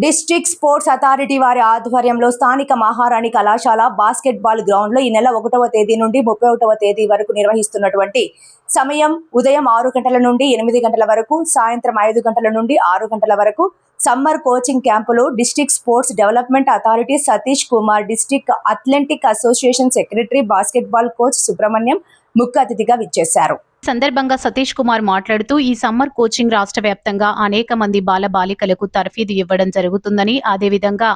District sports authority వారి ఆధ్వర్యంలో స్థానిక మహారాణి కళాశాల బాస్కెట్బాల్ గ్రౌండ్లో ఈ నెల 1వ తేదీ నుండి 31వ తేదీ వరకు నిర్వహిస్తున్నటువంటి సమయం ఉదయం 6 గంటల నుండి 8 గంటల వరకు, సాయంత్రం 5 గంటల నుండి 6 గంటల వరకు సమ్మర్ కోచింగ్ క్యాంపులో district sports development authority Satish Kumar, district athletic association secretary, basketball coach Subrahmanyam ముఖ్య అతిథిగా విచ్చేశారు. సందర్భంగా సతీష్ కుమార్ మాట్లాడుతూ ఈ సమ్మర్ కోచింగ్ రాష్ట్ర వ్యాప్తంగా అనేక మంది బాలబాలికలకు తర్ఫీదు ఇవ్వడం జరుగుతుందని, అదేవిధంగా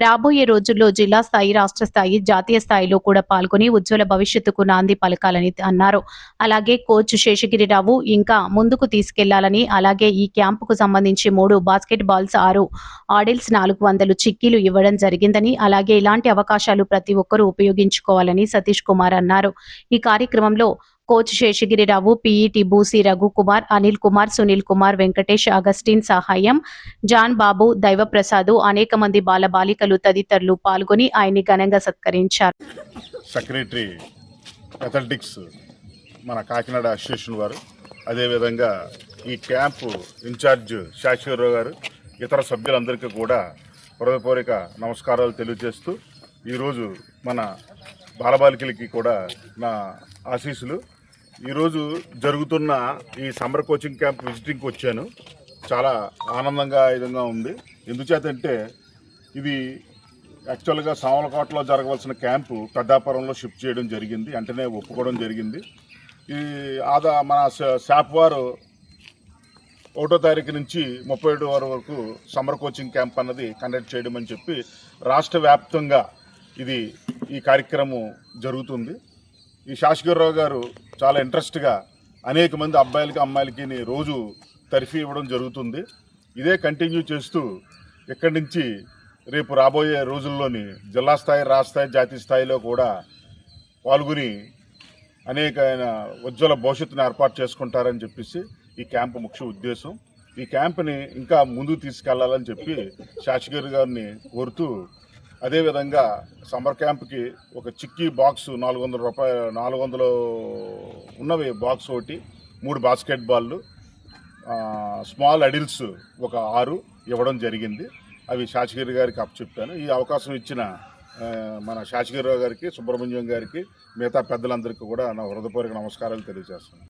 రాబోయే రోజుల్లో జిల్లా స్థాయి, రాష్ట్ర స్థాయి, జాతీయ స్థాయిలో కూడా పాల్గొని ఉజ్వల భవిష్యత్తుకు నాంది పలకాలని అన్నారు. అలాగే కోచ్ శేషగిరిరావు ఇంకా ముందుకు తీసుకెళ్లాలని, అలాగే ఈ క్యాంపుకు సంబంధించి 3 బాస్కెట్ బాల్స్, 6 ఆడిల్స్, 400 చిక్కీలు ఇవ్వడం జరిగిందని, అలాగే ఇలాంటి అవకాశాలు ప్రతి ఒక్కరూ ఉపయోగించుకోవాలని సతీష్ కుమార్ అన్నారు. ఈ కార్యక్రమంలో coach Seshagirirao, PET Boosi Raghukumar, Anil Kumar, Sunil Kumar, Venkatesh, Augustine సహాయం, జాన్ బాబు, దైవప్రసాద్, అనేక మంది బాలబాలికలు తదితరులు పాల్గొని ఆయన్ని ఘనంగా సత్కరించారు. సెక్రటరీ అథ్లెటిక్స్ మన కాకినాడ అసోసియేషన్ వారు, అదేవిధంగా ఈ క్యాంపు ఇన్ఛార్జ్ శాశ్వరరావు గారు, ఇతర సభ్యులందరికీ కూడా హృదయపూర్వక నమస్కారాలు తెలియజేస్తూ, ఈరోజు మన బాలబాలికలకి కూడా నా ఆశీస్సులు. ఈరోజు జరుగుతున్న ఈ సమ్మర్ కోచింగ్ క్యాంప్ విజిటింగ్కి వచ్చాను. చాలా ఆనందంగా విధంగా ఉంది. ఎందుచేతంటే ఇది యాక్చువల్గా సామలకోటలో జరగవలసిన క్యాంపు పెద్దాపురంలో షిఫ్ట్ చేయడం జరిగింది. వెంటనే ఒప్పుకోవడం జరిగింది. ఈ మన శాప్ వారు 1వ తారీఖు నుంచి 31 వరకు సమ్మర్ కోచింగ్ క్యాంప్ అన్నది కండక్ట్ చేయడం అని చెప్పి రాష్ట్ర వ్యాప్తంగా ఈ కార్యక్రమం జరుగుతుంది. ఈ శాశ్వరరావు గారు చాలా ఇంట్రెస్ట్గా అనేక మంది అబ్బాయిలకి అమ్మాయిలకి రోజు తర్ఫీ ఇవ్వడం జరుగుతుంది. ఇదే కంటిన్యూ చేస్తూ ఇక్కడి నుంచి రేపు రాబోయే రోజుల్లోని జిల్లా స్థాయి, రాష్ట్ర స్థాయి, జాతీయ స్థాయిలో కూడా పాల్గొని అనేక ఉజ్వల భవిష్యత్తును ఏర్పాటు చేసుకుంటారని చెప్పేసి ఈ క్యాంపు ముఖ్య ఉద్దేశం. ఈ క్యాంపుని ఇంకా ముందుకు తీసుకెళ్లాలని చెప్పి శాశ్వరి గారిని కోరుతూ, అదేవిధంగా సమ్మర్ క్యాంప్కి ఒక చిక్కీ బాక్స్ 400 రూపాయలు, 400 ఉన్నవి బాక్స్ ఒకటి, 3 బాస్కెట్ బాళ్ళు, స్మాల్ అడిల్స్ ఒక 6 ఇవ్వడం జరిగింది. అవి శాశ్వరి గారికి అప్పచెప్పాను. ఈ అవకాశం ఇచ్చిన మన శాశ్వరిరావు గారికి, సుబ్రహ్మణ్యం గారికి, మిగతా పెద్దలందరికీ కూడా నా హృదయపూర్వక నమస్కారాలు తెలియజేస్తాను.